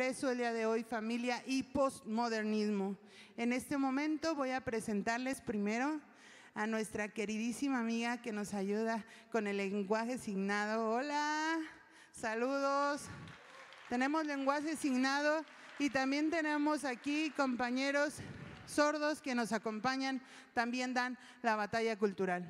Eso el día de hoy, familia y postmodernismo. En este momento voy a presentarles primero a nuestra queridísima amiga que nos ayuda con el lenguaje signado. Hola, saludos. Tenemos lenguaje signado y también tenemos aquí compañeros sordos que nos acompañan, también dan la batalla cultural.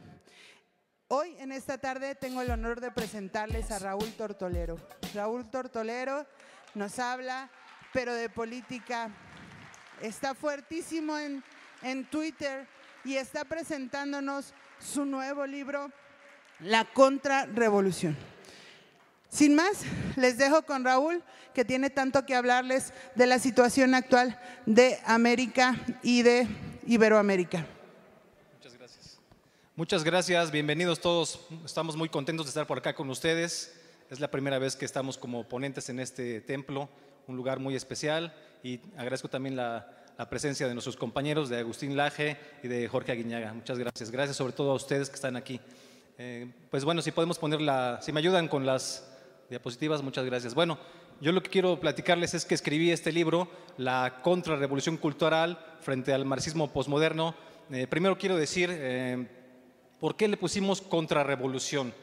Hoy, en esta tarde, tengo el honor de presentarles a Raúl Tortolero. Raúl Tortolero nos habla, pero de política. Está fuertísimo en Twitter y está presentándonos su nuevo libro, La Contrarrevolución. Sin más, les dejo con Raúl, que tiene tanto que hablarles de la situación actual de América y de Iberoamérica. Muchas gracias, bienvenidos todos. Estamos muy contentos de estar por acá con ustedes. Es la primera vez que estamos como ponentes en este templo, un lugar muy especial, y agradezco también la presencia de nuestros compañeros, de Agustín Laje y de Jorge Aguiñaga. Muchas gracias. Gracias sobre todo a ustedes que están aquí. Pues bueno, si podemos si me ayudan con las diapositivas, muchas gracias. Bueno, yo lo que quiero platicarles es que escribí este libro, La Contrarrevolución Cultural frente al marxismo posmoderno. Primero quiero decir, ¿por qué le pusimos contrarrevolución?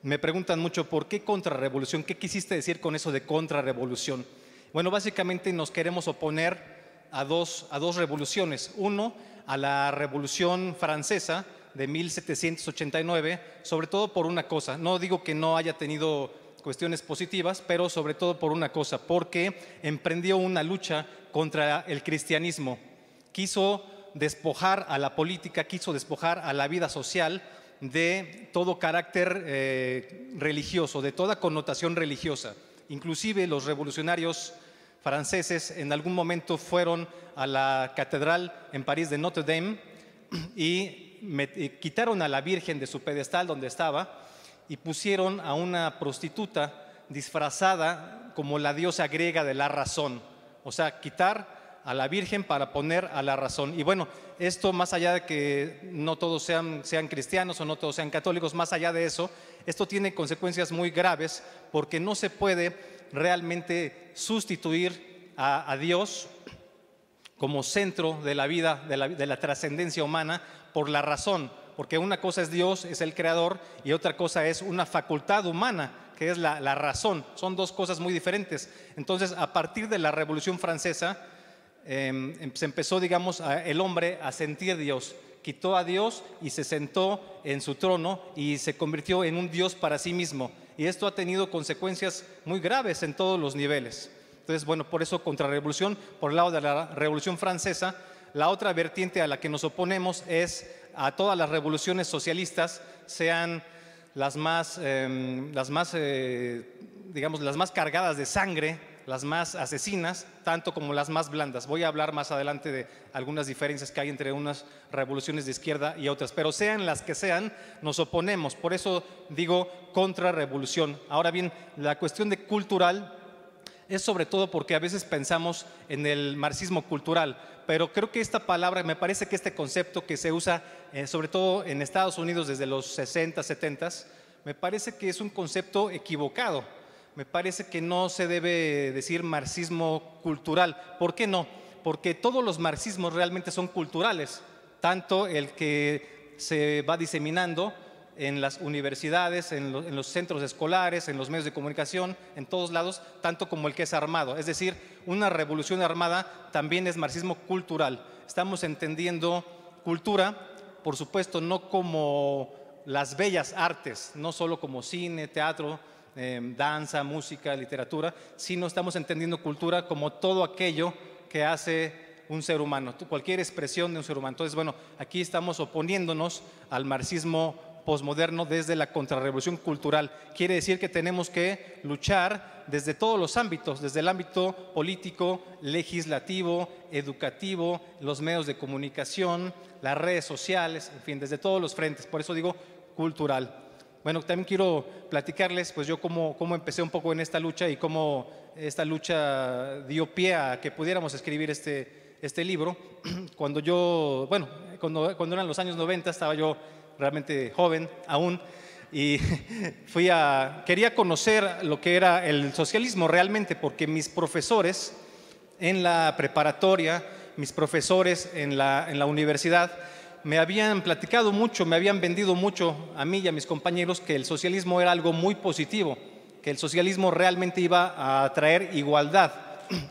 Me preguntan mucho, ¿por qué contrarrevolución? ¿Qué quisiste decir con eso de contrarrevolución? Bueno, básicamente nos queremos oponer a dos revoluciones. Uno, a la Revolución Francesa de 1789, sobre todo por una cosa. No digo que no haya tenido cuestiones positivas, pero sobre todo por una cosa, porque emprendió una lucha contra el cristianismo. Quiso despojar a la política, quiso despojar a la vida social de todo carácter religioso, de toda connotación religiosa. Inclusive los revolucionarios franceses en algún momento fueron a la catedral en París de Notre Dame y quitaron a la Virgen de su pedestal donde estaba y pusieron a una prostituta disfrazada como la diosa griega de la razón. O sea, quitar a la Virgen para poner a la razón. Y bueno, esto más allá de que no todos sean cristianos o no todos sean católicos, más allá de eso, esto tiene consecuencias muy graves porque no se puede realmente sustituir a Dios como centro de la vida, de la trascendencia humana por la razón, porque una cosa es Dios, es el creador, y otra cosa es una facultad humana, que es la razón. Son dos cosas muy diferentes. Entonces, a partir de la Revolución Francesa, se empezó, digamos, el hombre a sentir Dios. Quitó a Dios y se sentó en su trono y se convirtió en un Dios para sí mismo. Y esto ha tenido consecuencias muy graves en todos los niveles. Entonces, bueno, por eso contrarrevolución por el lado de la Revolución Francesa. La otra vertiente a la que nos oponemos es a todas las revoluciones socialistas, sean las más cargadas de sangre, las más asesinas, tanto como las más blandas. Voy a hablar más adelante de algunas diferencias que hay entre unas revoluciones de izquierda y otras, pero sean las que sean, nos oponemos. Por eso digo contrarrevolución. Ahora bien, la cuestión de cultural es sobre todo porque a veces pensamos en el marxismo cultural, pero creo que esta palabra, me parece que este concepto que se usa sobre todo en Estados Unidos desde los 60, 70, me parece que es un concepto equivocado. Me parece que no se debe decir marxismo cultural. ¿Por qué no? Porque todos los marxismos realmente son culturales, tanto el que se va diseminando en las universidades, en los centros escolares, en los medios de comunicación, en todos lados, tanto como el que es armado. Es decir, una revolución armada también es marxismo cultural. Estamos entendiendo cultura, por supuesto, no como las bellas artes, no solo como cine, teatro, danza, música, literatura, sino estamos entendiendo cultura como todo aquello que hace un ser humano, cualquier expresión de un ser humano. Entonces, bueno, aquí estamos oponiéndonos al marxismo posmoderno desde la contrarrevolución cultural. Quiere decir que tenemos que luchar desde todos los ámbitos, desde el ámbito político, legislativo, educativo, los medios de comunicación, las redes sociales, en fin, desde todos los frentes. Por eso digo cultural. Bueno, también quiero platicarles, pues yo cómo empecé un poco en esta lucha y cómo esta lucha dio pie a que pudiéramos escribir este libro. Cuando eran los años 90, estaba yo realmente joven aún, y quería conocer lo que era el socialismo realmente, porque mis profesores en la preparatoria, mis profesores en la universidad, me habían platicado mucho, me habían vendido mucho a mí y a mis compañeros que el socialismo era algo muy positivo, que el socialismo realmente iba a traer igualdad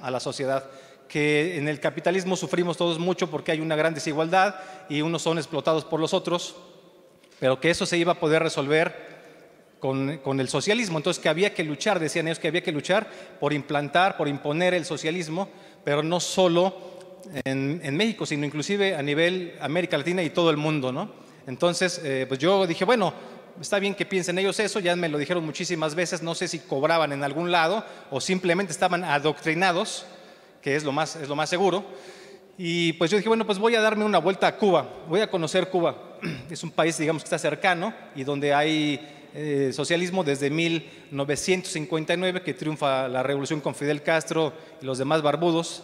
a la sociedad, que en el capitalismo sufrimos todos mucho porque hay una gran desigualdad y unos son explotados por los otros, pero que eso se iba a poder resolver con el socialismo. Entonces que había que luchar, decían ellos, que había que luchar por implantar, por imponer el socialismo, pero no solo en México, sino inclusive a nivel América Latina y todo el mundo, ¿no? Entonces, pues yo dije, bueno, está bien que piensen ellos eso, ya me lo dijeron muchísimas veces, no sé si cobraban en algún lado o simplemente estaban adoctrinados, que es lo más seguro. Y pues yo dije, bueno, pues voy a darme una vuelta a Cuba, voy a conocer Cuba. Es un país, digamos, que está cercano y donde hay socialismo desde 1959, que triunfa la revolución con Fidel Castro y los demás barbudos.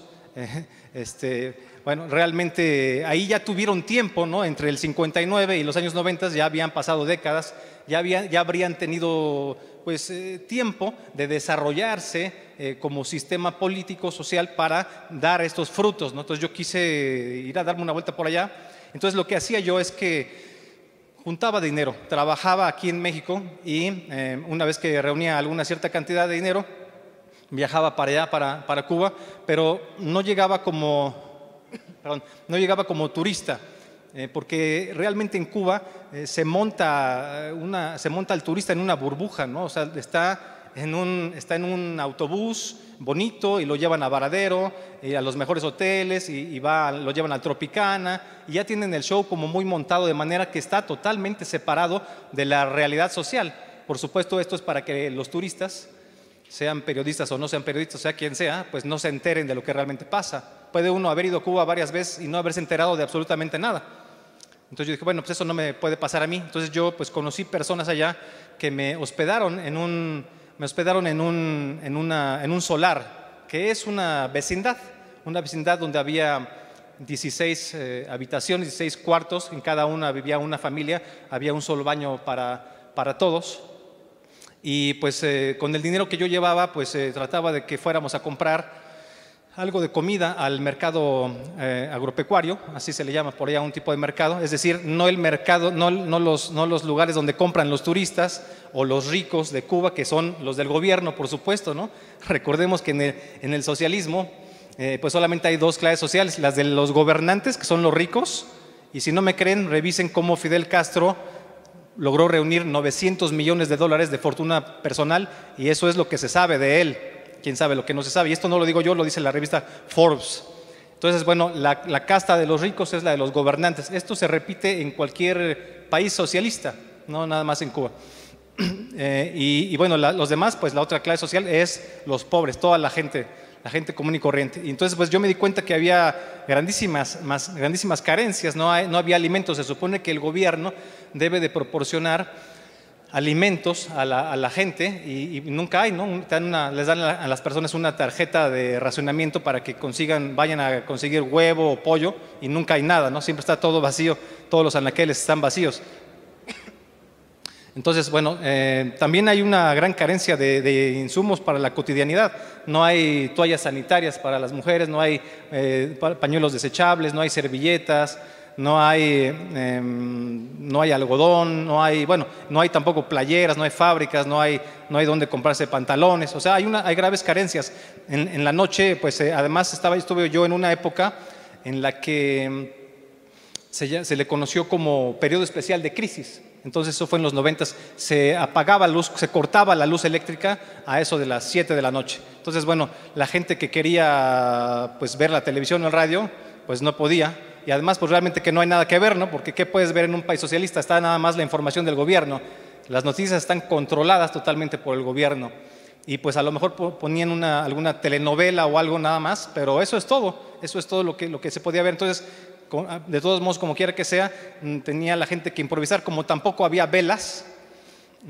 Bueno, realmente ahí ya tuvieron tiempo, ¿no? Entre el 59 y los años 90 ya habían pasado décadas, ya habrían tenido pues tiempo de desarrollarse como sistema político social para dar estos frutos, ¿no? Entonces yo quise ir a darme una vuelta por allá. Entonces lo que hacía yo es que juntaba dinero, trabajaba aquí en México y una vez que reunía alguna cierta cantidad de dinero, viajaba para allá, para Cuba, pero no llegaba como turista, porque realmente en Cuba se monta el turista en una burbuja, ¿no? O sea, está en un autobús bonito y lo llevan a Varadero, a los mejores hoteles y lo llevan al Tropicana y ya tienen el show como muy montado de manera que está totalmente separado de la realidad social. Por supuesto, esto es para que los turistas, sean periodistas o no sean periodistas, sea quien sea, pues no se enteren de lo que realmente pasa. Puede uno haber ido a Cuba varias veces y no haberse enterado de absolutamente nada. Entonces yo dije, bueno, pues eso no me puede pasar a mí. Entonces yo pues conocí personas allá que me hospedaron en un solar, que es una vecindad donde había 16 habitaciones, 16 cuartos, en cada una vivía una familia, había un solo baño para todos. Y pues con el dinero que yo llevaba, pues trataba de que fuéramos a comprar algo de comida al mercado agropecuario, así se le llama por allá, un tipo de mercado, es decir, no el mercado, no los lugares donde compran los turistas o los ricos de Cuba, que son los del gobierno, por supuesto, ¿no? Recordemos que en el socialismo pues solamente hay dos clases sociales, las de los gobernantes, que son los ricos, y si no me creen, revisen cómo Fidel Castro logró reunir $900 millones de fortuna personal, y eso es lo que se sabe de él. Quién sabe lo que no se sabe, y esto no lo digo yo, lo dice la revista Forbes. Entonces, bueno, la casta de los ricos es la de los gobernantes. Esto se repite en cualquier país socialista, no nada más en Cuba. Y bueno, los demás, pues la otra clase social es los pobres, toda la gente común y corriente. Y entonces, pues yo me di cuenta que había grandísimas carencias, no había alimentos. Se supone que el gobierno debe de proporcionar alimentos a la gente y nunca hay, ¿no? Les dan a las personas una tarjeta de racionamiento para que vayan a conseguir huevo o pollo y nunca hay nada, ¿no? Siempre está todo vacío, todos los anaqueles están vacíos. Entonces, bueno, también hay una gran carencia de insumos para la cotidianidad. No hay toallas sanitarias para las mujeres, no hay pañuelos desechables, no hay servilletas, no hay algodón, no hay tampoco playeras, no hay fábricas, no hay donde comprarse pantalones. O sea, hay graves carencias. En la noche, pues además estuve yo en una época en la que se le conoció como periodo especial de crisis. Entonces eso fue en los 90, se apagaba luz, se cortaba la luz eléctrica a eso de las 7 de la noche. Entonces, bueno, la gente que quería pues ver la televisión o el radio, pues no podía. Y además, pues realmente que no hay nada que ver, ¿no? Porque ¿qué puedes ver en un país socialista? Está nada más la información del gobierno. Las noticias están controladas totalmente por el gobierno. Y pues a lo mejor ponían alguna telenovela o algo nada más, pero eso es todo lo que se podía ver. Entonces, de todos modos, como quiera que sea, tenía la gente que improvisar. Como tampoco había velas,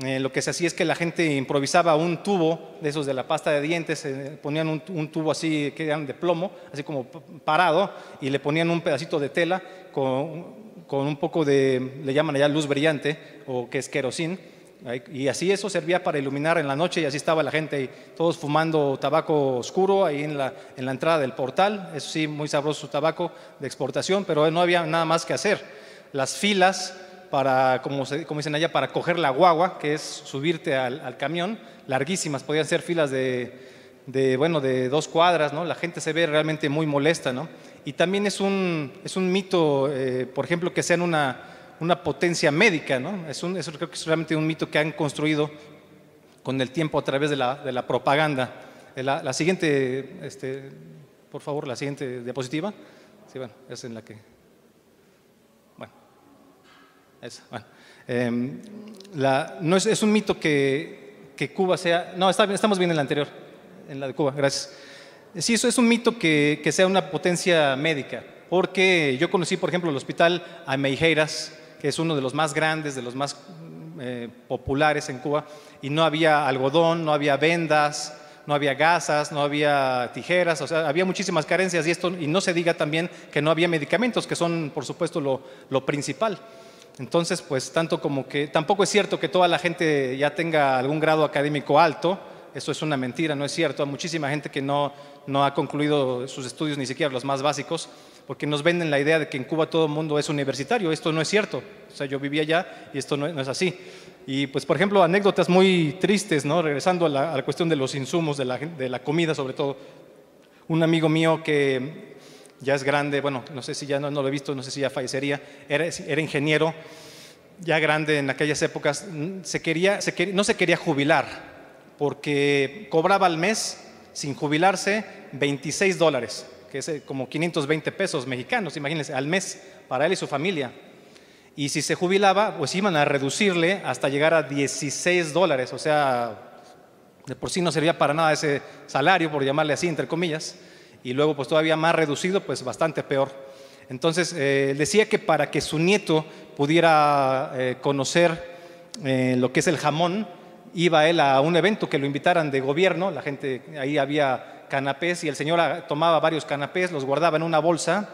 lo que se hacía es que la gente improvisaba un tubo de esos de la pasta de dientes, ponían un tubo así que eran de plomo, así como parado, y le ponían un pedacito de tela con un poco de, le llaman allá luz brillante, o que es querosín, y Y así eso servía para iluminar en la noche y así estaba la gente ahí, todos fumando tabaco oscuro ahí en la entrada del portal. Eso sí, muy sabroso tabaco de exportación, pero no había nada más que hacer. Las filas para, como dicen allá, para coger la guagua, que es subirte al camión, larguísimas, podían ser filas de 2 cuadras, ¿no? La gente se ve realmente muy molesta, ¿no? Y también es un mito, por ejemplo, que sean una potencia médica, ¿no? Eso creo que es realmente un mito que han construido con el tiempo a través de la propaganda. La siguiente, por favor, la siguiente diapositiva. Sí, bueno, es en la que... Bueno, esa, bueno. No es un mito que Cuba sea... No, estamos bien en la anterior, en la de Cuba, gracias. Sí, eso es un mito que sea una potencia médica, porque yo conocí, por ejemplo, el hospital Ameijeiras, que es uno de los más grandes, de los más populares en Cuba, y no había algodón, no había vendas, no había gasas, no había tijeras, o sea, había muchísimas carencias y no se diga también que no había medicamentos, que son, por supuesto, lo principal. Entonces, pues, tanto como que tampoco es cierto que toda la gente ya tenga algún grado académico alto. Eso es una mentira, no es cierto. Hay muchísima gente que no ha concluido sus estudios, ni siquiera los más básicos, porque nos venden la idea de que en Cuba todo el mundo es universitario. Esto no es cierto. O sea, yo vivía allá y esto no es así. Y pues, por ejemplo, anécdotas muy tristes, ¿no? Regresando a la cuestión de los insumos, de la comida sobre todo. Un amigo mío que ya es grande, bueno, no sé si ya no lo he visto, no sé si ya fallecería, era ingeniero, ya grande en aquellas épocas, no se quería jubilar, porque cobraba al mes, sin jubilarse, $26, que es como 520 pesos mexicanos, imagínense, al mes, para él y su familia. Y si se jubilaba, pues iban a reducirle hasta llegar a $16, o sea, de por sí no servía para nada ese salario, por llamarle así, entre comillas, y luego pues todavía más reducido, pues bastante peor. Entonces, decía que para que su nieto pudiera conocer lo que es el jamón, iba él a un evento que lo invitaran de gobierno, la gente, ahí había canapés y el señor tomaba varios canapés, los guardaba en una bolsa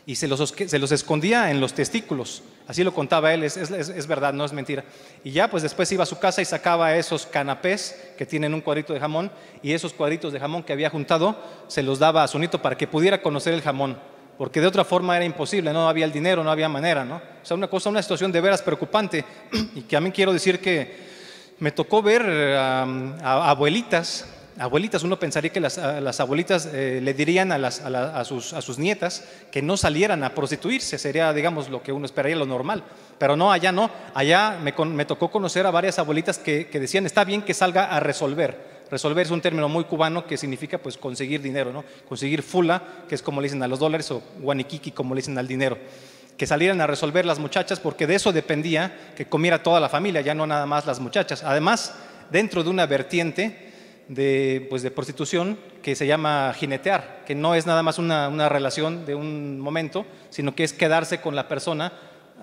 y se los escondía en los testículos. Así lo contaba él, es verdad, no es mentira. Y ya pues después iba a su casa y sacaba esos canapés que tienen un cuadrito de jamón, y esos cuadritos de jamón que había juntado se los daba a su nieto para que pudiera conocer el jamón, porque de otra forma era imposible, no había el dinero, no había manera, ¿no? O sea, una situación de veras preocupante. Y que a mí quiero decir que me tocó ver a abuelitas, uno pensaría que las abuelitas le dirían a sus nietas que no salieran a prostituirse, sería, digamos, lo que uno esperaría, lo normal. Pero no, allá me tocó conocer a varias abuelitas que decían, está bien que salga a resolver. Resolver es un término muy cubano que significa pues conseguir dinero, ¿no? Conseguir fula, que es como le dicen a los dólares, o guaniquiqui, como le dicen al dinero. Que salieran a resolver las muchachas, porque de eso dependía que comiera toda la familia, ya no nada más las muchachas. Además, dentro de una vertiente de prostitución que se llama jinetear, que no es nada más una relación de un momento, sino que es quedarse con la persona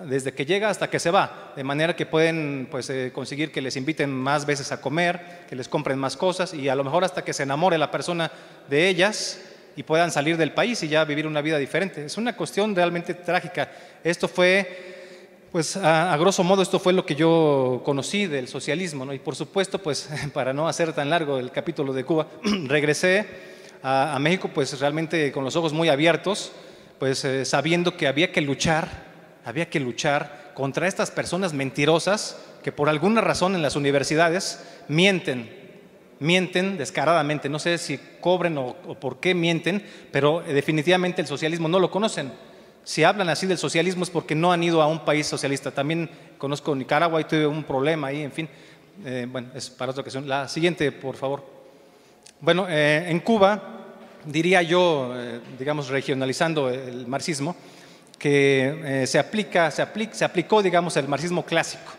desde que llega hasta que se va, de manera que pueden conseguir que les inviten más veces a comer, que les compren más cosas, y a lo mejor hasta que se enamore la persona de ellas y puedan salir del país y ya vivir una vida diferente. Es una cuestión realmente trágica. Esto fue, pues a grosso modo, esto fue lo que yo conocí del socialismo, ¿no? Y por supuesto, pues para no hacer tan largo el capítulo de Cuba, regresé a México pues realmente con los ojos muy abiertos, pues sabiendo que había que luchar contra estas personas mentirosas que por alguna razón en las universidades mienten descaradamente. No sé si cobren o por qué mienten, pero definitivamente el socialismo no lo conocen. Si hablan así del socialismo es porque no han ido a un país socialista. También conozco Nicaragua y tuve un problema ahí, en fin. Bueno, es para otra ocasión. La siguiente, por favor. Bueno, en Cuba, diría yo, digamos, regionalizando el marxismo, que se aplicó, digamos, el marxismo clásico.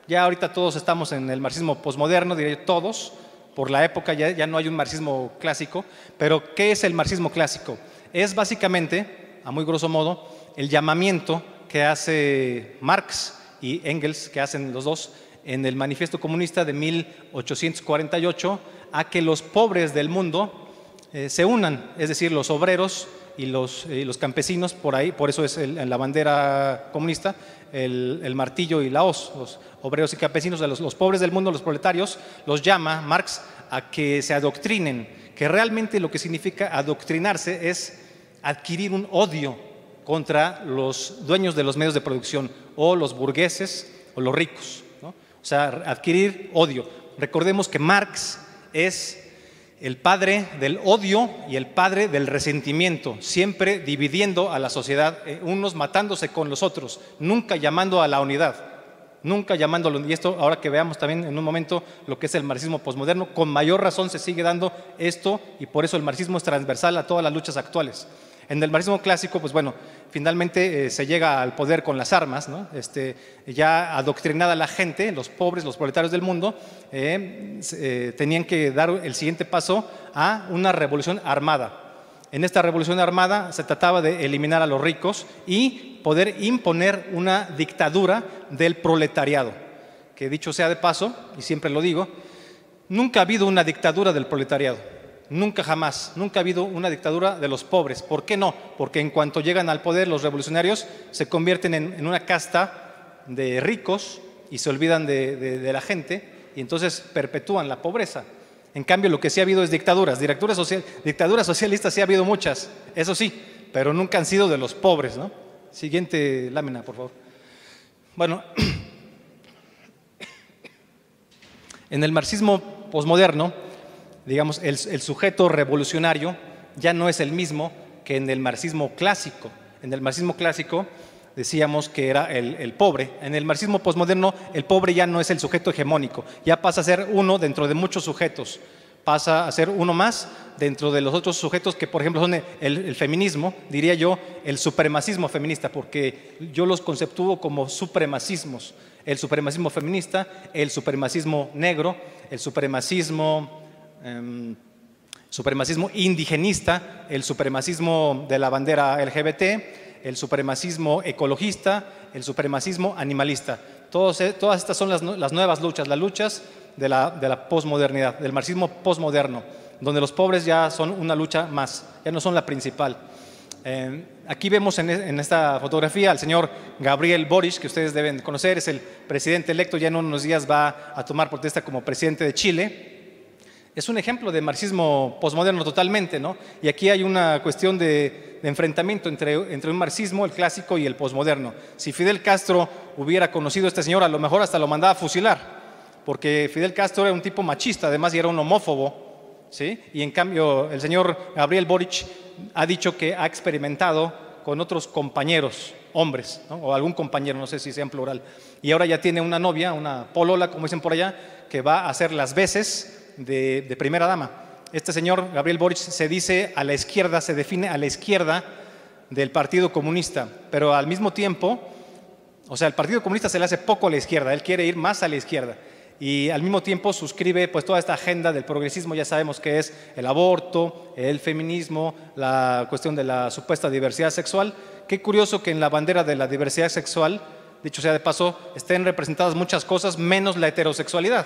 Ya ahorita todos estamos en el marxismo posmoderno, diría yo, todos, por la época ya no hay un marxismo clásico. Pero ¿qué es el marxismo clásico? Es básicamente, a muy grosso modo, el llamamiento que hace Marx y Engels, que hacen los dos en el Manifiesto Comunista de 1848, a que los pobres del mundo se unan, es decir, los obreros y los campesinos, por ahí, por eso es en la bandera comunista, el martillo y la hoz, los obreros y campesinos, los pobres del mundo, los proletarios, los llama Marx a que se adoctrinen, que realmente lo que significa adoctrinarse es adquirir un odio contra los dueños de los medios de producción o los burgueses o los ricos, ¿no? O sea, adquirir odio. Recordemos que Marx es el padre del odio y el padre del resentimiento, siempre dividiendo a la sociedad, unos matándose con los otros, nunca llamando a la unidad, nunca llamándolo. Y esto, ahora que veamos también en un momento lo que es el marxismo posmoderno, con mayor razón se sigue dando esto, y por eso el marxismo es transversal a todas las luchas actuales. En el marxismo clásico, pues bueno, finalmente se llega al poder con las armas, ¿no? Ya adoctrinada la gente, los pobres, los proletarios del mundo, tenían que dar el siguiente paso a una revolución armada. En esta revolución armada se trataba de eliminar a los ricos y poder imponer una dictadura del proletariado, que dicho sea de paso, y siempre lo digo, nunca ha habido una dictadura del proletariado. Nunca jamás, nunca ha habido una dictadura de los pobres. ¿Por qué no? Porque en cuanto llegan al poder los revolucionarios se convierten en una casta de ricos y se olvidan de la gente, y entonces perpetúan la pobreza. En cambio, lo que sí ha habido es dictaduras socialistas sí ha habido muchas, eso sí, pero nunca han sido de los pobres, ¿no? Siguiente lámina, por favor. Bueno, en el marxismo posmoderno, digamos, el sujeto revolucionario ya no es el mismo que en el marxismo clásico. En el marxismo clásico decíamos que era el pobre. En el marxismo posmoderno el pobre ya no es el sujeto hegemónico, ya pasa a ser uno dentro de muchos sujetos, pasa a ser uno más dentro de los otros sujetos que, por ejemplo, son el feminismo, diría yo, el supremacismo feminista, porque yo los conceptúo como supremacismos: el supremacismo feminista, el supremacismo negro, el supremacismo indigenista, el supremacismo de la bandera LGBT, el supremacismo ecologista, el supremacismo animalista. Todas estas son las nuevas luchas, las luchas de la posmodernidad, del marxismo posmoderno, donde los pobres ya son una lucha más, ya no son la principal. Aquí vemos en esta fotografía al señor Gabriel Boric, que ustedes deben conocer, es el presidente electo, ya en unos días va a tomar protesta como presidente de Chile. Es un ejemplo de marxismo posmoderno totalmente, ¿no? Y aquí hay una cuestión de enfrentamiento entre un marxismo, el clásico, y el posmoderno. Si Fidel Castro hubiera conocido a este señor, a lo mejor hasta lo mandaba a fusilar, porque Fidel Castro era un tipo machista, además, y era un homófobo, ¿sí? Y en cambio el señor Gabriel Boric ha dicho que ha experimentado con otros compañeros, hombres, ¿no? O algún compañero, no sé si sea en plural, y ahora ya tiene una novia, una polola, como dicen por allá, que va a hacer las veces de primera dama. Este señor Gabriel Boric se dice a la izquierda, se define a la izquierda del Partido Comunista, pero al mismo tiempo, o sea, el Partido Comunista se le hace poco a la izquierda, él quiere ir más a la izquierda, y al mismo tiempo suscribe pues toda esta agenda del progresismo. Ya sabemos que es el aborto, el feminismo, la cuestión de la supuesta diversidad sexual. Qué curioso que en la bandera de la diversidad sexual, dicho sea de paso, estén representadas muchas cosas menos la heterosexualidad.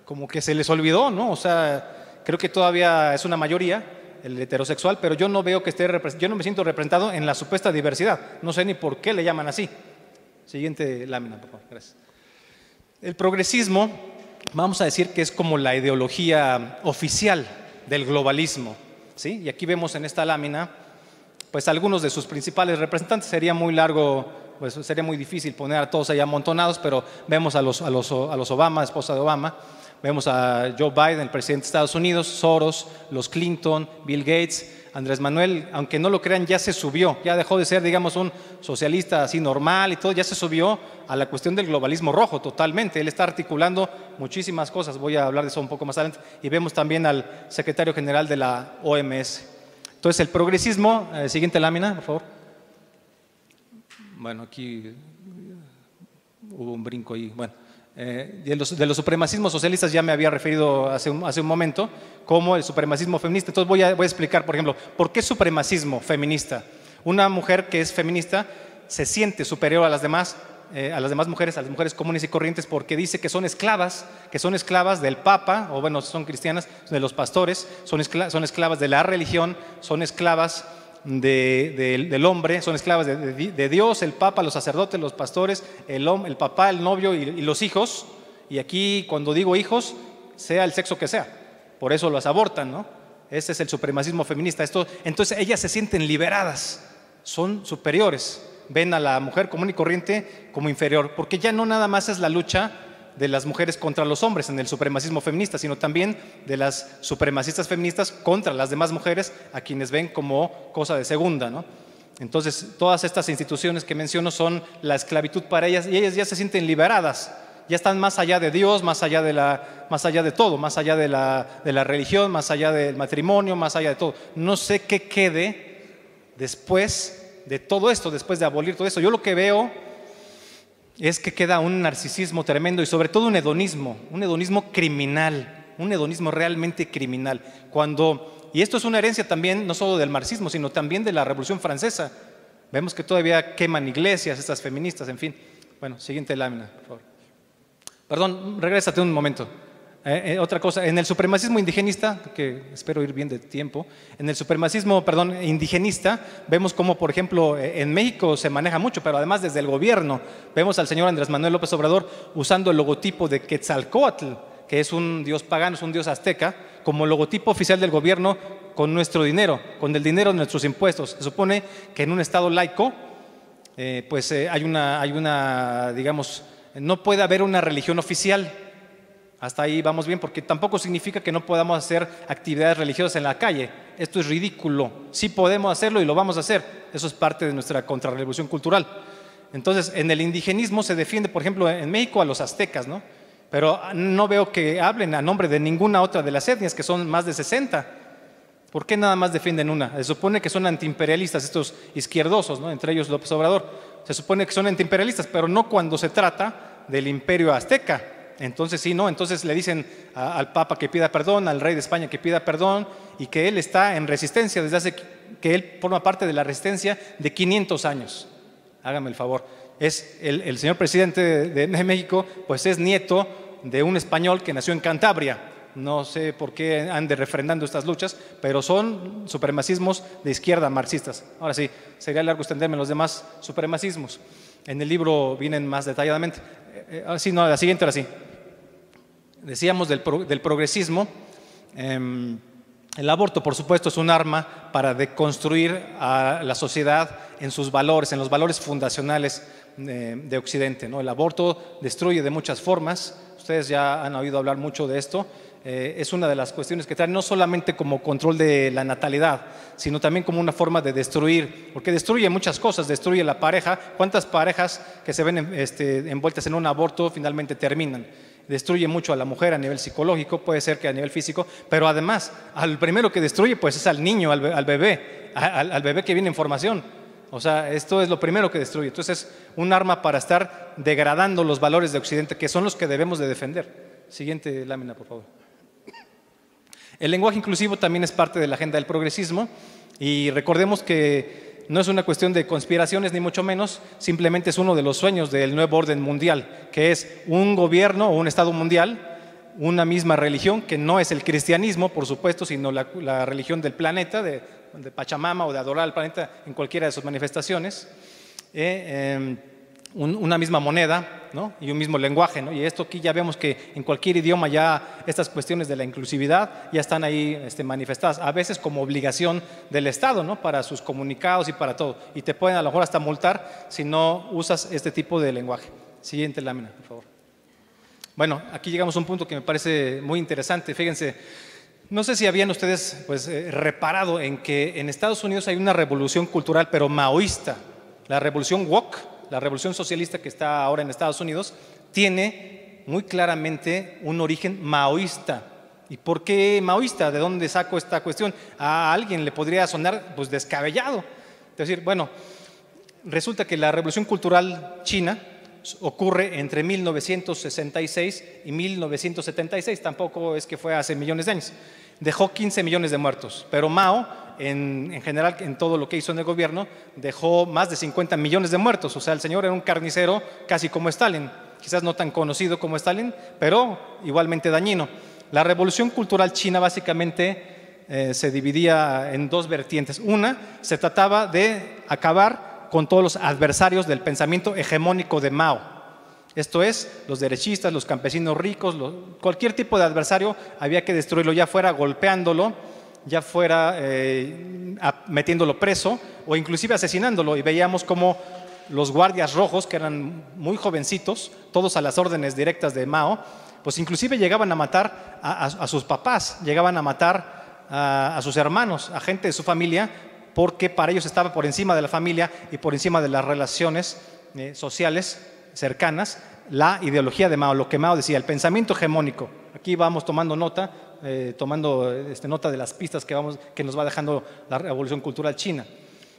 Como que se les olvidó, ¿no? O sea, creo que todavía es una mayoría el heterosexual, pero yo no veo que yo no me siento representado en la supuesta diversidad. No sé ni por qué le llaman así. Siguiente lámina, por favor. Gracias. El progresismo, vamos a decir que es como la ideología oficial del globalismo, ¿sí? Y aquí vemos en esta lámina, pues algunos de sus principales representantes. Sería muy largo, pues sería muy difícil poner a todos ahí amontonados, pero vemos a los Obama, esposa de Obama. Vemos a Joe Biden, el presidente de Estados Unidos, Soros, los Clinton, Bill Gates, Andrés Manuel, aunque no lo crean, ya se subió, ya dejó de ser, digamos, un socialista así normal y todo, ya se subió a la cuestión del globalismo rojo totalmente. Él está articulando muchísimas cosas, voy a hablar de eso un poco más adelante. Y vemos también al secretario general de la OMS. Entonces, el progresismo, siguiente lámina, por favor. Bueno, aquí hubo un brinco ahí, bueno. De los supremacismos socialistas ya me había referido hace un momento, como el supremacismo feminista. Entonces voy a explicar, por ejemplo, ¿por qué supremacismo feminista? Una mujer que es feminista se siente superior a las demás mujeres, a las mujeres comunes y corrientes, porque dice que son esclavas del Papa, o bueno, son cristianas, de los pastores, son esclavas de la religión, son esclavas del hombre, son esclavas de Dios, el Papa, los sacerdotes, los pastores, el papá, el novio y los hijos. Y aquí, cuando digo hijos, sea el sexo que sea, por eso las abortan, ¿no? Ese es el supremacismo feminista. Entonces ellas se sienten liberadas, son superiores, ven a la mujer común y corriente como inferior, porque ya no nada más es la lucha de las mujeres contra los hombres en el supremacismo feminista, sino también de las supremacistas feministas contra las demás mujeres, a quienes ven como cosa de segunda, ¿no? Entonces, todas estas instituciones que menciono son la esclavitud para ellas, y ellas ya se sienten liberadas, ya están más allá de Dios, más allá de todo, más allá de la religión, más allá del matrimonio, más allá de todo. No sé qué quede después de todo esto, después de abolir todo esto. Yo lo que veo es que queda un narcisismo tremendo y sobre todo un hedonismo criminal, un hedonismo realmente criminal. Y esto es una herencia también, no solo del marxismo, sino también de la Revolución Francesa. Vemos que todavía queman iglesias, estas feministas, en fin. Bueno, siguiente lámina, por favor. Perdón, regrésate un momento. Otra cosa, en el supremacismo indigenista, que espero ir bien de tiempo, en el supremacismo, indigenista, vemos como, por ejemplo, en México se maneja mucho, pero además desde el gobierno, vemos al señor Andrés Manuel López Obrador usando el logotipo de Quetzalcóatl, que es un dios pagano, es un dios azteca, como logotipo oficial del gobierno con nuestro dinero, con el dinero de nuestros impuestos. Se supone que en un estado laico, hay una, digamos, no puede haber una religión oficial. Hasta ahí vamos bien, porque tampoco significa que no podamos hacer actividades religiosas en la calle. Esto es ridículo. Sí podemos hacerlo y lo vamos a hacer. Eso es parte de nuestra contrarrevolución cultural. Entonces, en el indigenismo se defiende, por ejemplo, en México a los aztecas, ¿no? Pero no veo que hablen a nombre de ninguna otra de las etnias, que son más de 60. ¿Por qué nada más defienden una? Se supone que son antiimperialistas, estos izquierdosos, ¿no? Entre ellos López Obrador. Se supone que son antiimperialistas, pero no cuando se trata del imperio azteca. Entonces sí, no, entonces le dicen al Papa que pida perdón, al rey de España que pida perdón, y que él está en resistencia que él forma parte de la resistencia de 500 años. Hágame el favor. El señor presidente de México, pues es nieto de un español que nació en Cantabria. No sé por qué ande refrendando estas luchas, pero son supremacismos de izquierda marxistas. Ahora sí, sería largo extenderme en los demás supremacismos. En el libro vienen más detalladamente. La siguiente, ahora sí. Decíamos del progresismo. El aborto, por supuesto, es un arma para deconstruir a la sociedad en sus valores, en los valores fundacionales de Occidente, ¿no? El aborto destruye de muchas formas. Ustedes ya han oído hablar mucho de esto. Es una de las cuestiones que trae, no solamente como control de la natalidad, sino también como una forma de destruir, porque destruye muchas cosas, destruye la pareja. ¿Cuántas parejas que se ven envueltas en un aborto finalmente terminan? Destruye mucho a la mujer a nivel psicológico, puede ser que a nivel físico, pero además, al primero que destruye pues es al niño, al bebé que viene en formación. O sea, esto es lo primero que destruye. Entonces es un arma para estar degradando los valores de Occidente, que son los que debemos de defender. Siguiente lámina, por favor. El lenguaje inclusivo también es parte de la agenda del progresismo, y recordemos que no es una cuestión de conspiraciones ni mucho menos, simplemente es uno de los sueños del nuevo orden mundial, que es un gobierno o un estado mundial, una misma religión, que no es el cristianismo, por supuesto, sino la religión del planeta, de Pachamama, o de adorar al planeta en cualquiera de sus manifestaciones. Una misma moneda, ¿no? Y un mismo lenguaje, ¿no? Y esto aquí ya vemos que en cualquier idioma ya estas cuestiones de la inclusividad ya están ahí manifestadas, a veces como obligación del Estado, ¿no? Para sus comunicados y para todo. Y te pueden a lo mejor hasta multar si no usas este tipo de lenguaje. Siguiente lámina, por favor. Bueno, aquí llegamos a un punto que me parece muy interesante. Fíjense, no sé si habían ustedes reparado en que en Estados Unidos hay una revolución cultural, pero maoísta. La revolución woke, la revolución socialista que está ahora en Estados Unidos, tiene muy claramente un origen maoísta. ¿Y por qué maoísta? ¿De dónde saco esta cuestión? A alguien le podría sonar pues descabellado. Es decir, bueno, resulta que la revolución cultural china ocurre entre 1966 y 1976, tampoco es que fue hace millones de años. Dejó 15 millones de muertos, pero Mao, en general, en todo lo que hizo en el gobierno, dejó más de 50 millones de muertos. O sea, el señor era un carnicero casi como Stalin, quizás no tan conocido como Stalin, pero igualmente dañino. La revolución cultural china básicamente se dividía en dos vertientes. Una, se trataba de acabar con todos los adversarios del pensamiento hegemónico de Mao. Esto es, los derechistas, los campesinos ricos, cualquier tipo de adversario había que destruirlo, ya fuera golpeándolo, ya fuera metiéndolo preso o inclusive asesinándolo. Y veíamos como los guardias rojos, que eran muy jovencitos, todos a las órdenes directas de Mao, pues inclusive llegaban a matar a sus papás, llegaban a matar a sus hermanos, a gente de su familia, porque para ellos estaba por encima de la familia y por encima de las relaciones sociales cercanas la ideología de Mao, lo que Mao decía, el pensamiento hegemónico. Aquí vamos tomando nota, nota de las pistas que nos va dejando la revolución cultural china.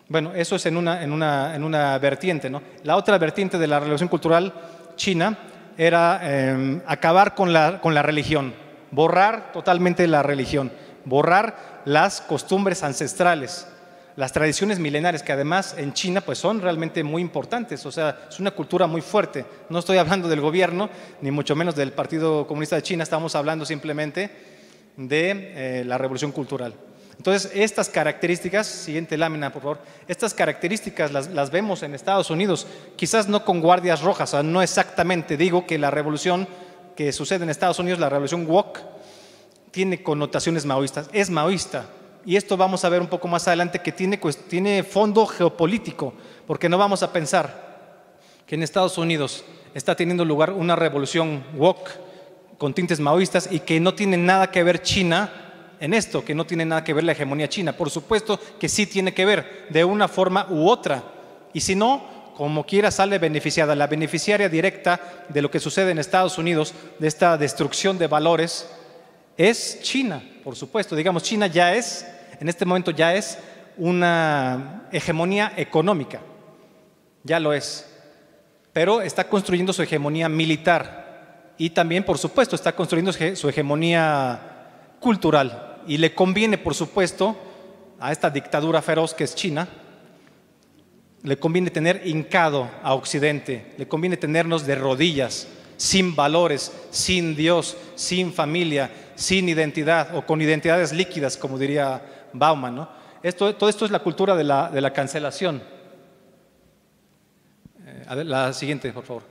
Bueno, eso es en una vertiente, ¿no? La otra vertiente de la revolución cultural china era acabar con la religión, borrar totalmente la religión, borrar las costumbres ancestrales, las tradiciones milenarias, que además en China pues son realmente muy importantes, o sea, es una cultura muy fuerte. No estoy hablando del gobierno, ni mucho menos del Partido Comunista de China, estamos hablando simplemente de la revolución cultural. Entonces, estas características, siguiente lámina por favor, estas características las vemos en Estados Unidos, quizás no con guardias rojas, o sea, no exactamente digo que la revolución que sucede en Estados Unidos, la revolución woke, tiene connotaciones maoístas, es maoísta. Y esto vamos a ver un poco más adelante que tiene fondo geopolítico, porque no vamos a pensar que en Estados Unidos está teniendo lugar una revolución woke con tintes maoístas y que no tiene nada que ver China en esto, que no tiene nada que ver la hegemonía china. Por supuesto que sí tiene que ver, de una forma u otra. Y si no, como quiera sale beneficiada. La beneficiaria directa de lo que sucede en Estados Unidos, de esta destrucción de valores, es China, por supuesto. Digamos, China ya es, en este momento ya es una hegemonía económica, ya lo es, pero está construyendo su hegemonía militar y también, por supuesto, está construyendo su hegemonía cultural y le conviene, por supuesto, a esta dictadura feroz que es China, le conviene tener hincado a Occidente, le conviene tenernos de rodillas, sin valores, sin Dios, sin familia, sin identidad o con identidades líquidas, como diría Bauman, ¿no? Todo esto es la cultura de la cancelación. La siguiente, por favor.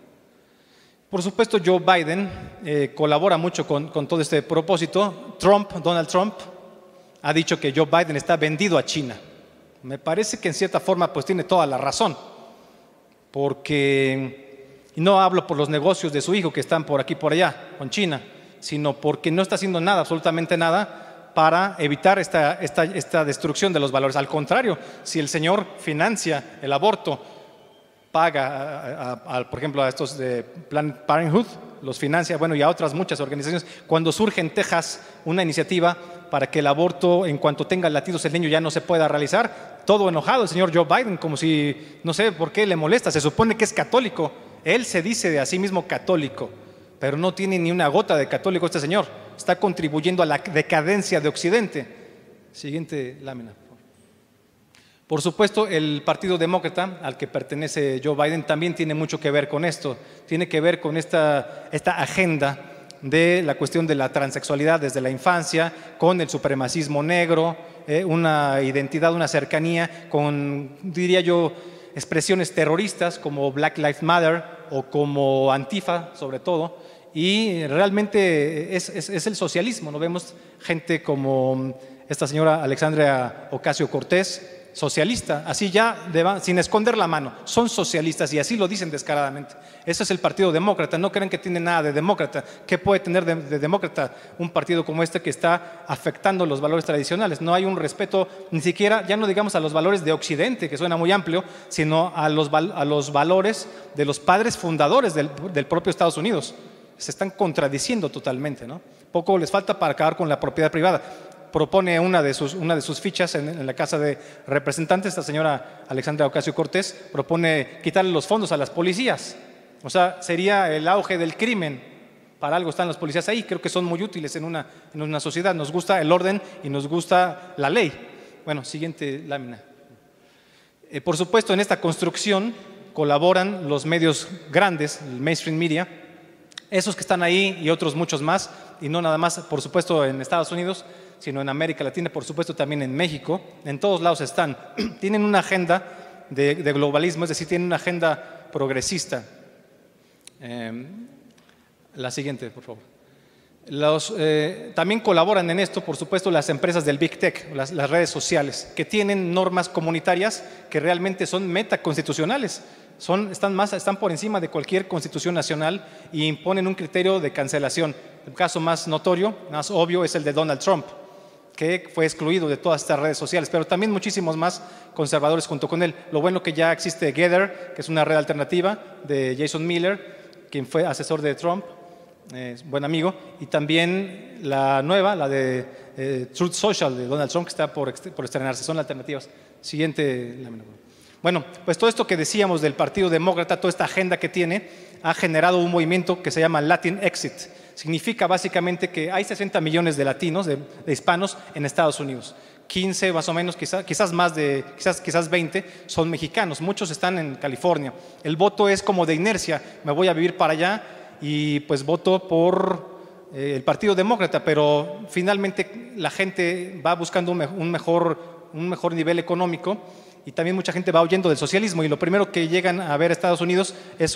Por supuesto, Joe Biden colabora mucho con todo este propósito. Donald Trump, ha dicho que Joe Biden está vendido a China. Me parece que en cierta forma pues tiene toda la razón, porque, y no hablo por los negocios de su hijo que están por aquí por allá con China, sino porque no está haciendo nada, absolutamente nada, para evitar esta destrucción de los valores. Al contrario, si el señor financia el aborto, paga, por ejemplo, a estos de Planned Parenthood, los financia, bueno, y a otras muchas organizaciones, cuando surge en Texas una iniciativa para que el aborto, en cuanto tenga latidos el niño, ya no se pueda realizar, todo enojado el señor Joe Biden, como si, no sé por qué le molesta, se supone que es católico, él se dice de a sí mismo católico, pero no tiene ni una gota de católico este señor, está contribuyendo a la decadencia de Occidente. Siguiente lámina. Por supuesto, el Partido Demócrata al que pertenece Joe Biden también tiene mucho que ver con esto, tiene que ver con esta agenda de la cuestión de la transexualidad desde la infancia, con el supremacismo negro, una identidad, una cercanía con, diría yo, expresiones terroristas como Black Lives Matter o como Antifa sobre todo, y realmente es el socialismo, ¿no? Vemos gente como esta señora Alexandria Ocasio-Cortez, socialista, así ya sin esconder la mano, son socialistas y así lo dicen descaradamente. Ese es el Partido Demócrata, no creen que tiene nada de demócrata. ¿Qué puede tener de demócrata un partido como este que está afectando los valores tradicionales? No hay un respeto, ni siquiera, ya no digamos a los valores de Occidente, que suena muy amplio, sino a los valores de los padres fundadores del propio Estados Unidos. Se están contradiciendo totalmente, ¿no? Poco les falta para acabar con la propiedad privada. Propone una de sus fichas en la Casa de Representantes, esta señora Alexandria Ocasio-Cortez, propone quitarle los fondos a las policías. O sea, sería el auge del crimen. Para algo están los policías ahí, creo que son muy útiles en una sociedad. Nos gusta el orden y nos gusta la ley. Bueno, siguiente lámina. Por supuesto, en esta construcción colaboran los medios grandes, el mainstream media, esos que están ahí y otros muchos más, y no nada más, por supuesto, en Estados Unidos, sino en América Latina, por supuesto también en México, en todos lados están. Tienen una agenda de globalismo, es decir, tienen una agenda progresista. La siguiente, por favor. También colaboran en esto, por supuesto, las empresas del Big Tech, las redes sociales, que tienen normas comunitarias que realmente son metaconstitucionales. Están por encima de cualquier constitución nacional y imponen un criterio de cancelación. El caso más notorio, más obvio, es el de Donald Trump, que fue excluido de todas estas redes sociales, pero también muchísimos más conservadores junto con él. Lo bueno que ya existe Gather, que es una red alternativa de Jason Miller, quien fue asesor de Trump, buen amigo, y también la nueva, la de Truth Social de Donald Trump, que está por estrenarse. Son alternativas. Siguiente lámina. Bueno, pues todo esto que decíamos del Partido Demócrata, toda esta agenda que tiene, ha generado un movimiento que se llama Latin Exit. Significa básicamente que hay 60 millones de latinos, de hispanos en Estados Unidos. 15 más o menos, quizás más de, quizás 20 son mexicanos. Muchos están en California. El voto es como de inercia. Me voy a vivir para allá y pues voto por el Partido Demócrata, pero finalmente la gente va buscando un mejor nivel económico y también mucha gente va huyendo del socialismo y lo primero que llegan a ver a Estados Unidos es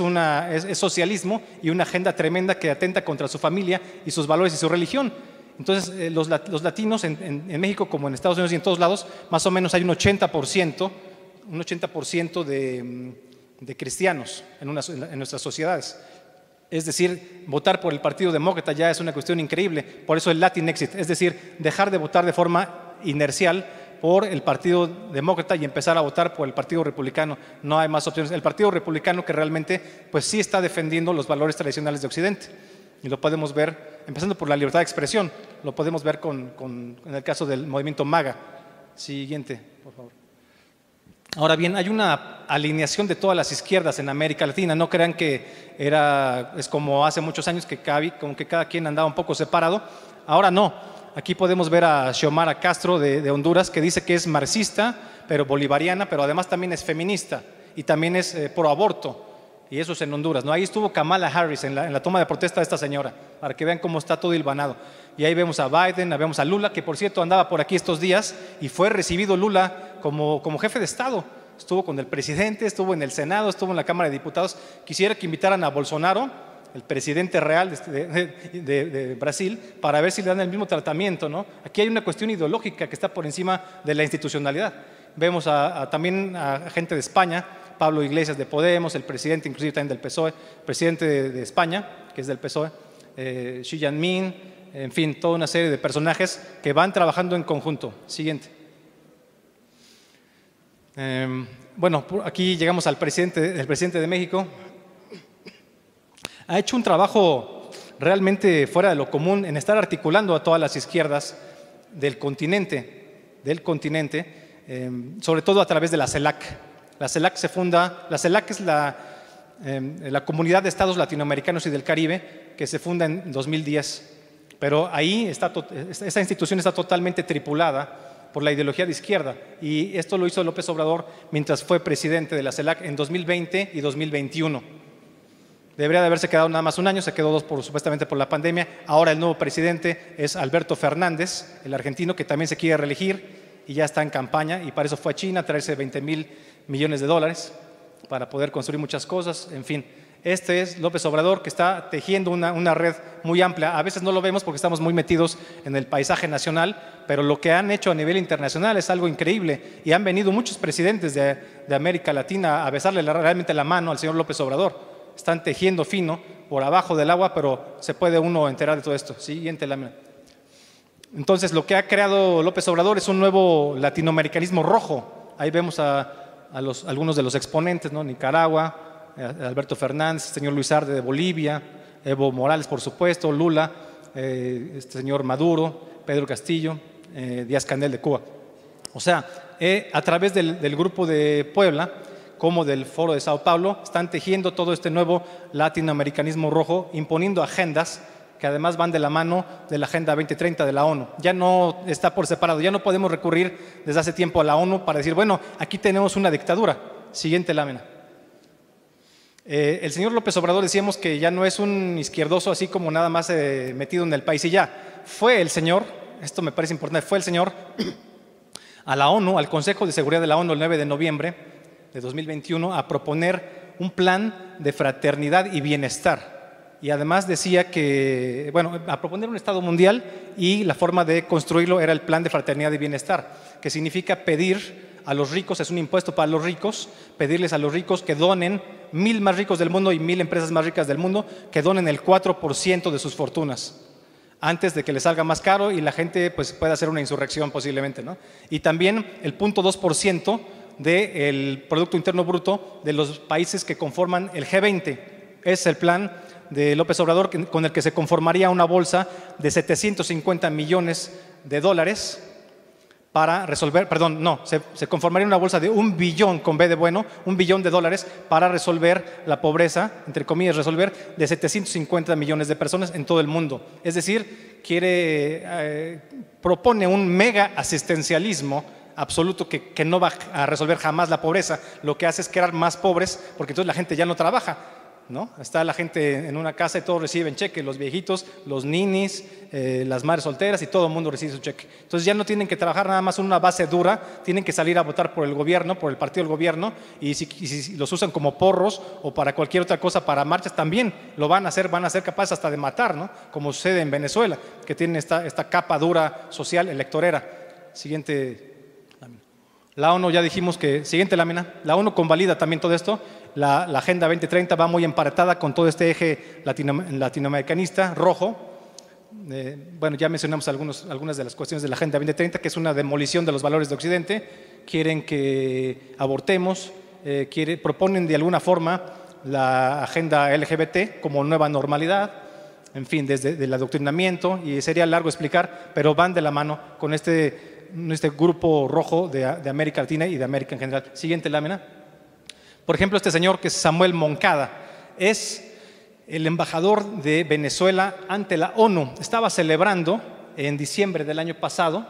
socialismo y una agenda tremenda que atenta contra su familia y sus valores y su religión. Entonces los latinos en México como en Estados Unidos y en todos lados, más o menos hay un 80% de cristianos en nuestras sociedades. Es decir, votar por el Partido Demócrata ya es una cuestión increíble. Por eso el Latin Exit, es decir, dejar de votar de forma inercial por el Partido Demócrata y empezar a votar por el Partido Republicano. No hay más opciones. El Partido Republicano que realmente pues sí está defendiendo los valores tradicionales de Occidente. Y lo podemos ver, empezando por la libertad de expresión, lo podemos ver en el caso del movimiento MAGA. Siguiente, por favor. Ahora bien, hay una alineación de todas las izquierdas en América Latina. No crean que es como hace muchos años como que cada quien andaba un poco separado. Ahora no. Aquí podemos ver a Xiomara Castro de Honduras, que dice que es marxista, pero bolivariana, pero además también es feminista y también es pro aborto. Y eso es en Honduras, ¿no? Ahí estuvo Kamala Harris en la toma de protesta de esta señora, para que vean cómo está todo hilvanado. Y ahí vemos a Biden, vemos a Lula, que por cierto andaba por aquí estos días y fue recibido Lula como jefe de Estado. Estuvo con el presidente, estuvo en el Senado, estuvo en la Cámara de Diputados. Quisiera que invitaran a Bolsonaro, el presidente real de Brasil, para ver si le dan el mismo tratamiento, ¿no? Aquí hay una cuestión ideológica que está por encima de la institucionalidad. Vemos también a gente de España, Pablo Iglesias de Podemos, el presidente inclusive también del PSOE, presidente de España, que es del PSOE, Xi Jinping, en fin, toda una serie de personajes que van trabajando en conjunto. Siguiente. Bueno, aquí llegamos al presidente de México. Ha hecho un trabajo realmente fuera de lo común en estar articulando a todas las izquierdas del continente, sobre todo a través de la CELAC. La CELAC es la Comunidad de Estados Latinoamericanos y del Caribe, que se funda en 2010. Pero ahí esa institución está totalmente tripulada por la ideología de izquierda. Y esto lo hizo López Obrador mientras fue presidente de la CELAC en 2020 y 2021. Debería de haberse quedado nada más un año, se quedó 2 supuestamente por la pandemia. Ahora el nuevo presidente es Alberto Fernández, el argentino, que también se quiere reelegir y ya está en campaña, y para eso fue a China a traerse $20,000 millones para poder construir muchas cosas. En fin, este es López Obrador, que está tejiendo una red muy amplia. A veces no lo vemos porque estamos muy metidos en el paisaje nacional, pero lo que han hecho a nivel internacional es algo increíble, y han venido muchos presidentes de América Latina a besarle realmente la mano al señor López Obrador. Están tejiendo fino por abajo del agua, pero se puede uno enterar de todo esto. Siguiente lámina. Entonces, lo que ha creado López Obrador es un nuevo latinoamericanismo rojo. Ahí vemos algunos de los exponentes, ¿no? Nicaragua, Alberto Fernández, el señor Luis Arce de Bolivia, Evo Morales, por supuesto, Lula, este señor Maduro, Pedro Castillo, Díaz-Canel de Cuba. O sea, a través del Grupo de Puebla, como del Foro de Sao Paulo, están tejiendo todo este nuevo latinoamericanismo rojo, imponiendo agendas que además van de la mano de la Agenda 2030 de la ONU. Ya no está por separado, ya no podemos recurrir desde hace tiempo a la ONU para decir, bueno, aquí tenemos una dictadura. Siguiente lámina. El señor López Obrador, decíamos que ya no es un izquierdoso así como nada más metido en el país y ya. Fue el señor esto me parece importante, fue el señor a la ONU, al Consejo de Seguridad de la ONU el 9 de noviembre de 2021 a proponer un plan de fraternidad y bienestar. Y además decía que, bueno, a proponer un Estado mundial, y la forma de construirlo era el plan de fraternidad y bienestar, que significa pedir a los ricos, es un impuesto para los ricos, pedirles a los ricos que donen, 1000 más ricos del mundo y 1000 empresas más ricas del mundo, que donen el 4% de sus fortunas, antes de que les salga más caro y la gente pues pueda hacer una insurrección posiblemente, ¿no? Y también el 0.2% del Producto Interno Bruto de los países que conforman el G20. Es el plan de López Obrador con el que se conformaría una bolsa de 750 millones de dólares para resolver, perdón, no, se conformaría una bolsa de 1 billón, con B de bueno, 1 billón de dólares para resolver la pobreza, entre comillas, resolver, de 750 millones de personas en todo el mundo. Es decir, propone un mega asistencialismo absoluto que no va a resolver jamás la pobreza. Lo que hace es crear más pobres, porque entonces la gente ya no trabaja, ¿no? Está la gente en una casa y todos reciben cheque, los viejitos, los ninis, las madres solteras, y todo el mundo recibe su cheque. Entonces ya no tienen que trabajar nada más en una base dura, tienen que salir a votar por el gobierno, por el partido del gobierno, y si los usan como porros o para cualquier otra cosa, para marchas, también lo van a ser capaces hasta de matar, ¿no? Como sucede en Venezuela, que tienen esta capa dura social electorera. Siguiente. La ONU, ya dijimos que, siguiente lámina, la ONU convalida también todo esto. La Agenda 2030 va muy emparentada con todo este eje latinoamericanista rojo. Bueno, ya mencionamos algunas de las cuestiones de la Agenda 2030, que es una demolición de los valores de Occidente. Quieren que abortemos, proponen de alguna forma la agenda LGBT como nueva normalidad, en fin, desde el adoctrinamiento, y sería largo explicar, pero van de la mano con este grupo rojo de América Latina y de América en general. Siguiente lámina. Por ejemplo, este señor, que es Samuel Moncada, es el embajador de Venezuela ante la ONU. Estaba celebrando en diciembre del año pasado,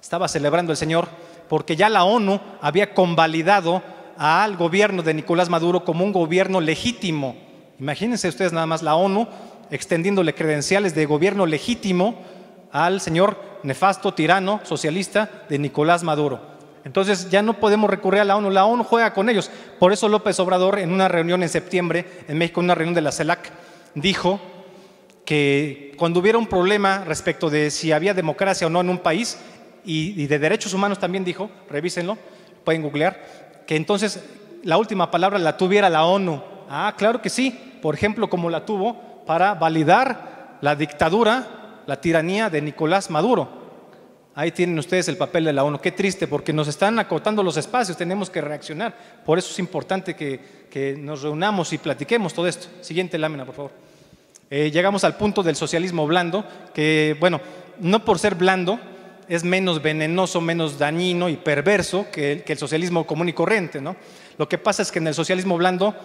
estaba celebrando el señor porque ya la ONU había convalidado al gobierno de Nicolás Maduro como un gobierno legítimo. Imagínense ustedes nada más, la ONU extendiéndole credenciales de gobierno legítimo al señor nefasto, tirano, socialista de Nicolás Maduro. Entonces ya no podemos recurrir a la ONU juega con ellos. Por eso López Obrador, en una reunión en septiembre en México, en una reunión de la CELAC, dijo que cuando hubiera un problema respecto de si había democracia o no en un país, y de derechos humanos también dijo, revísenlo, pueden googlear, que entonces la última palabra la tuviera la ONU. Ah, claro que sí, por ejemplo, como la tuvo para validar la dictadura, la tiranía de Nicolás Maduro. Ahí tienen ustedes el papel de la ONU. Qué triste, porque nos están acotando los espacios, tenemos que reaccionar. Por eso es importante que nos reunamos y platiquemos todo esto. Siguiente lámina, por favor. Llegamos al punto del socialismo blando, que, bueno, no por ser blando es menos venenoso, menos dañino y perverso que el socialismo común y corriente, ¿no? Lo que pasa es que en el socialismo blando,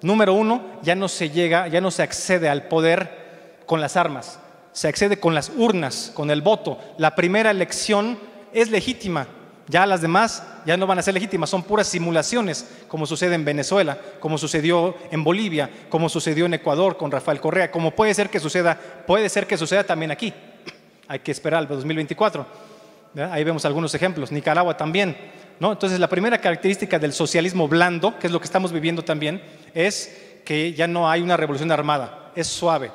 número uno, ya no se accede al poder con las armas. Se accede con las urnas, con el voto. La primera elección es legítima, ya las demás ya no van a ser legítimas, son puras simulaciones, como sucede en Venezuela, como sucedió en Bolivia, como sucedió en Ecuador con Rafael Correa, como puede ser que suceda también aquí. Hay que esperar al 2024. ¿Verdad? Ahí vemos algunos ejemplos, Nicaragua también, ¿no? Entonces la primera característica del socialismo blando, que es lo que estamos viviendo también, es que ya no hay una revolución armada, es suave.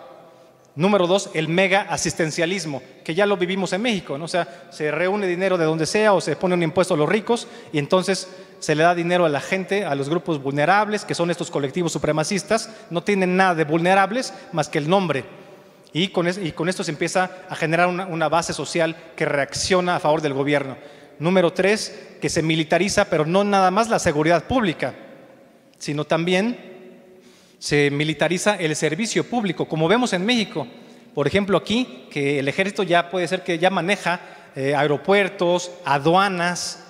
Número dos, el mega asistencialismo, que ya lo vivimos en México, ¿no? O sea, se reúne dinero de donde sea o se pone un impuesto a los ricos y entonces se le da dinero a la gente, a los grupos vulnerables, que son estos colectivos supremacistas. No tienen nada de vulnerables más que el nombre. Y con esto se empieza a generar una base social que reacciona a favor del gobierno. Número tres, que se militariza, pero no nada más la seguridad pública, sino también se militariza el servicio público, como vemos en México. Por ejemplo, aquí, que el ejército ya puede ser que ya maneja aeropuertos, aduanas,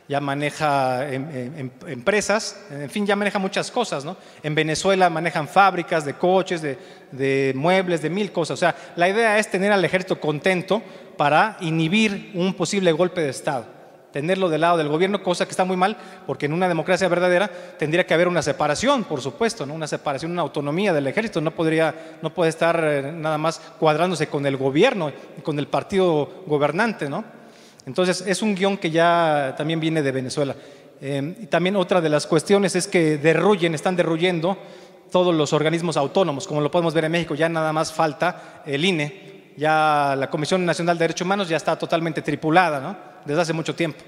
ya maneja empresas, en fin, ya maneja muchas cosas, ¿no? En Venezuela manejan fábricas de coches, de muebles, de 1000 cosas. O sea, la idea es tener al ejército contento para inhibir un posible golpe de Estado. tenerlo del lado del gobierno, cosa que está muy mal, porque en una democracia verdadera tendría que haber una separación, por supuesto, ¿no? Una separación, una autonomía del ejército. No puede estar nada más cuadrándose con el gobierno, con el partido gobernante, ¿no? Entonces, es un guión que ya también viene de Venezuela. Y también otra de las cuestiones es que están derruyendo todos los organismos autónomos, como lo podemos ver en México. Ya nada más falta el INE. Ya la Comisión Nacional de Derechos Humanos ya está totalmente tripulada, ¿no? Desde hace mucho tiempo.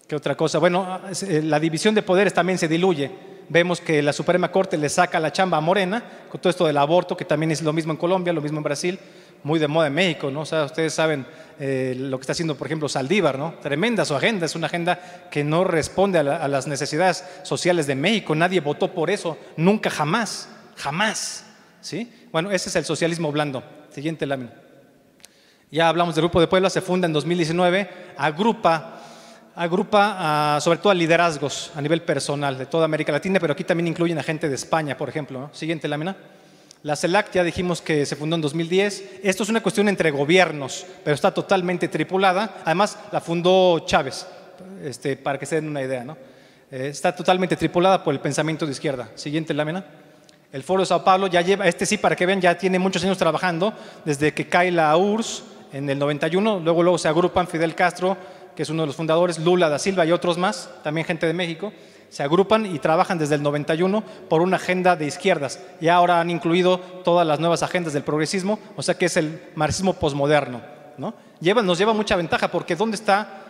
¿Qué otra cosa? Bueno, la división de poderes también se diluye. Vemos que la Suprema Corte le saca la chamba a Morena con todo esto del aborto, que también es lo mismo en Colombia, lo mismo en Brasil, muy de moda en México, ¿no? O sea, ustedes saben lo que está haciendo, por ejemplo, Saldívar, ¿no? Tremenda su agenda, es una agenda que no responde a las necesidades sociales de México. Nadie votó por eso, nunca, jamás, jamás, ¿sí? Bueno, ese es el socialismo blando. Siguiente lámina. Ya hablamos del Grupo de Puebla, se funda en 2019, agrupa sobre todo a liderazgos a nivel personal de toda América Latina, pero aquí también incluyen a gente de España, por ejemplo, ¿no? Siguiente lámina. La CELAC ya dijimos que se fundó en 2010. Esto es una cuestión entre gobiernos, pero está totalmente tripulada. Además, la fundó Chávez, para que se den una idea, ¿no? Está totalmente tripulada por el pensamiento de izquierda. Siguiente lámina. El Foro de Sao Paulo ya lleva, sí, para que vean, ya tiene muchos años trabajando, desde que cae la URSS en el 91, luego se agrupan Fidel Castro, que es uno de los fundadores, Lula da Silva y otros más, también gente de México, se agrupan y trabajan desde el 91 por una agenda de izquierdas. Y ahora han incluido todas las nuevas agendas del progresismo, o sea que es el marxismo posmoderno, ¿no? Nos lleva mucha ventaja, porque ¿dónde está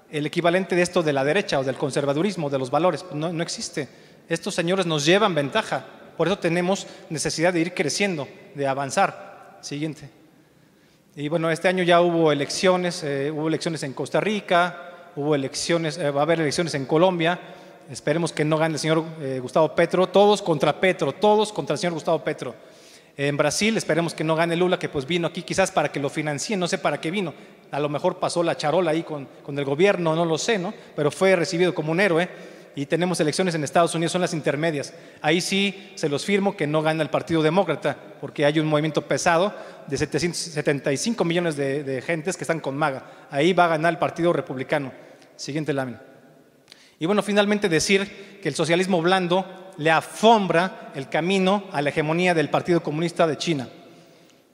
el equivalente de esto de la derecha o del conservadurismo, de los valores? No existe. Estos señores nos llevan ventaja, por eso tenemos necesidad de ir creciendo, de avanzar. Siguiente. Y bueno, este año ya hubo elecciones en Costa Rica, va a haber elecciones en Colombia. Esperemos que no gane el señor Gustavo Petro, todos contra el señor Gustavo Petro. En Brasil esperemos que no gane Lula, que pues vino aquí quizás para que lo financien, no sé para qué vino. A lo mejor pasó la charola ahí con el gobierno, no lo sé, ¿no? Pero fue recibido como un héroe. Y tenemos elecciones en Estados Unidos, son las intermedias. Ahí sí se los firmo que no gana el Partido Demócrata, porque hay un movimiento pesado de 775 millones de gentes que están con MAGA. Ahí va a ganar el Partido Republicano. Siguiente lámina. Y bueno, finalmente decir que el socialismo blando le afombra el camino a la hegemonía del Partido Comunista de China.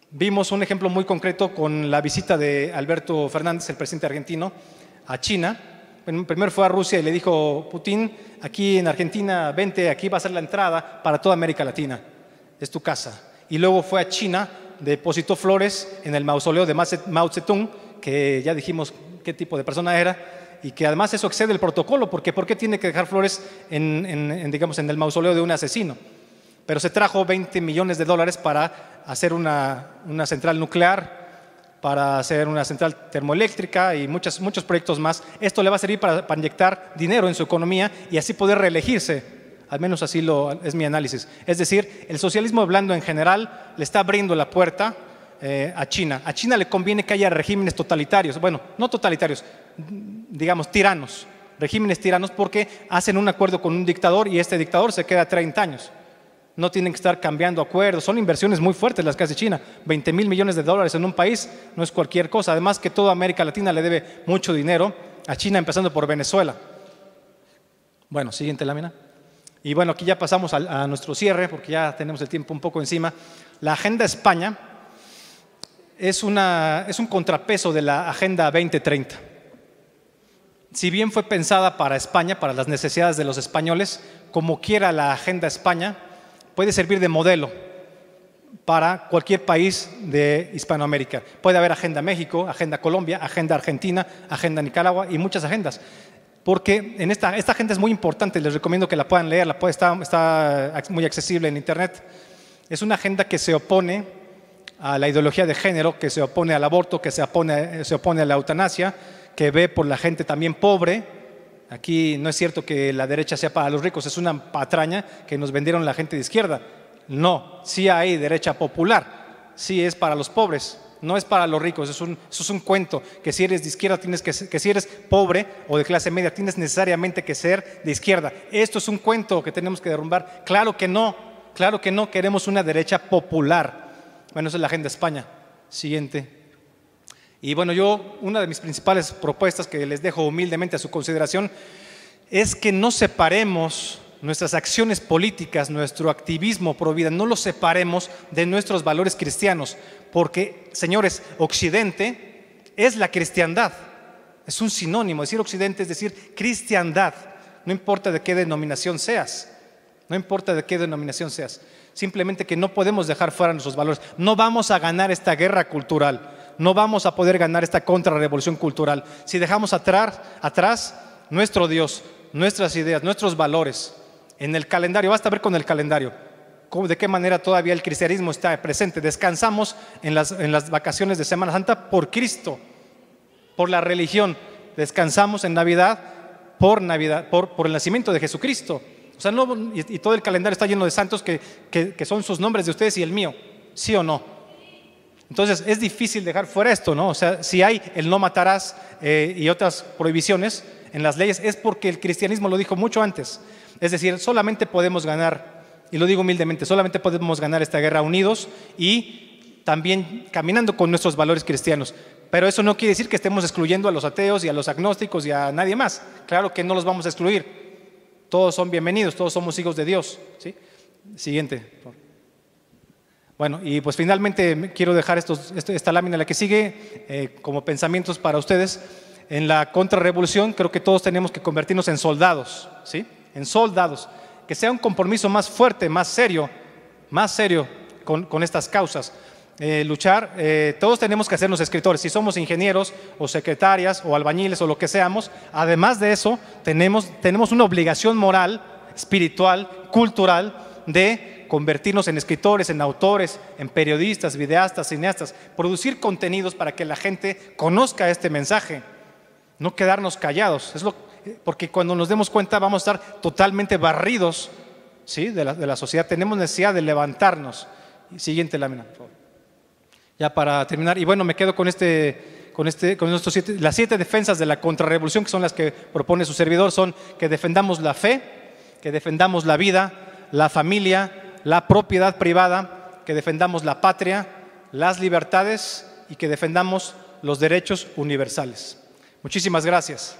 Vimos un ejemplo muy concreto con la visita de Alberto Fernández, el presidente argentino, a China. Primero fue a Rusia y le dijo: Putin, aquí en Argentina, vente, aquí va a ser la entrada para toda América Latina, es tu casa. Y luego fue a China, depositó flores en el mausoleo de Mao Zedong, que ya dijimos qué tipo de persona era, y que además eso excede el protocolo, porque ¿por qué tiene que dejar flores en el mausoleo de un asesino? Pero se trajo $20 millones para hacer una central nuclear, para hacer una central termoeléctrica y muchos proyectos más. Esto le va a servir para inyectar dinero en su economía y así poder reelegirse. Al menos así es mi análisis. Es decir, el socialismo blando en general le está abriendo la puerta a China. A China le conviene que haya regímenes totalitarios. Bueno, no totalitarios, digamos tiranos. Regímenes tiranos, porque hacen un acuerdo con un dictador y este dictador se queda 30 años. No tienen que estar cambiando acuerdos. Son inversiones muy fuertes las que hace China. $20 mil millones en un país no es cualquier cosa. Además que toda América Latina le debe mucho dinero a China, empezando por Venezuela. Bueno, siguiente lámina. Y bueno, aquí ya pasamos a nuestro cierre, porque ya tenemos el tiempo un poco encima. La Agenda España es un contrapeso de la Agenda 2030. Si bien fue pensada para España, para las necesidades de los españoles, como quiera la Agenda España puede servir de modelo para cualquier país de Hispanoamérica. Puede haber Agenda México, Agenda Colombia, Agenda Argentina, Agenda Nicaragua y muchas agendas. Porque esta agenda es muy importante, les recomiendo que la puedan leer, está muy accesible en internet. Es una agenda que se opone a la ideología de género, que se opone al aborto, que se opone a la eutanasia, que ve por la gente también pobre. Aquí no es cierto que la derecha sea para los ricos, es una patraña que nos vendieron la gente de izquierda. No, sí hay derecha popular, sí es para los pobres, no es para los ricos. Eso es un cuento, que si eres de izquierda que si eres pobre o de clase media tienes necesariamente que ser de izquierda. Esto es un cuento que tenemos que derrumbar. Claro que no, queremos una derecha popular. Bueno, esa es la Agenda España. Siguiente. Y bueno, una de mis principales propuestas que les dejo humildemente a su consideración es que no separemos nuestras acciones políticas, nuestro activismo pro vida, no lo separemos de nuestros valores cristianos, porque, señores, Occidente es la cristiandad, es un sinónimo. Decir Occidente es decir cristiandad, no importa de qué denominación seas, no importa de qué denominación seas, simplemente que no podemos dejar fuera nuestros valores. No vamos a ganar esta guerra cultural, no vamos a poder ganar esta contrarrevolución cultural si dejamos atrás nuestro Dios, nuestras ideas, nuestros valores. En el calendario, basta ver con el calendario de qué manera todavía el cristianismo está presente. Descansamos en las vacaciones de Semana Santa por Cristo, por la religión. Descansamos en Navidad por el nacimiento de Jesucristo. O sea, y todo el calendario está lleno de santos que son sus nombres de ustedes y el mío, ¿sí o no? Entonces es difícil dejar fuera esto, ¿no? O sea, si hay el no matarás y otras prohibiciones en las leyes, es porque el cristianismo lo dijo mucho antes. Es decir, solamente podemos ganar, y lo digo humildemente, solamente podemos ganar esta guerra unidos y también caminando con nuestros valores cristianos. Pero eso no quiere decir que estemos excluyendo a los ateos y a los agnósticos y a nadie más. Claro que no los vamos a excluir. Todos son bienvenidos, todos somos hijos de Dios, ¿sí? Siguiente. Bueno, y pues finalmente quiero dejar esta lámina, la que sigue, como pensamientos para ustedes. En la contrarrevolución creo que todos tenemos que convertirnos en soldados, ¿sí? En soldados, que sea un compromiso más fuerte, más serio con estas causas. Luchar, todos tenemos que hacernos escritores, si somos ingenieros o secretarias o albañiles o lo que seamos. Además de eso, tenemos una obligación moral, espiritual, cultural, de convertirnos en escritores, en autores, en periodistas, videastas, cineastas, producir contenidos para que la gente conozca este mensaje, no quedarnos callados. Porque cuando nos demos cuenta vamos a estar totalmente barridos, ¿sí? de la sociedad. Tenemos necesidad de levantarnos. Siguiente lámina, por favor. Ya para terminar, y bueno, me quedo con las 7 defensas de la contrarrevolución, que son las que propone su servidor. Son que defendamos la fe, que defendamos la vida, la familia, la propiedad privada, que defendamos la patria, las libertades y que defendamos los derechos universales. Muchísimas gracias.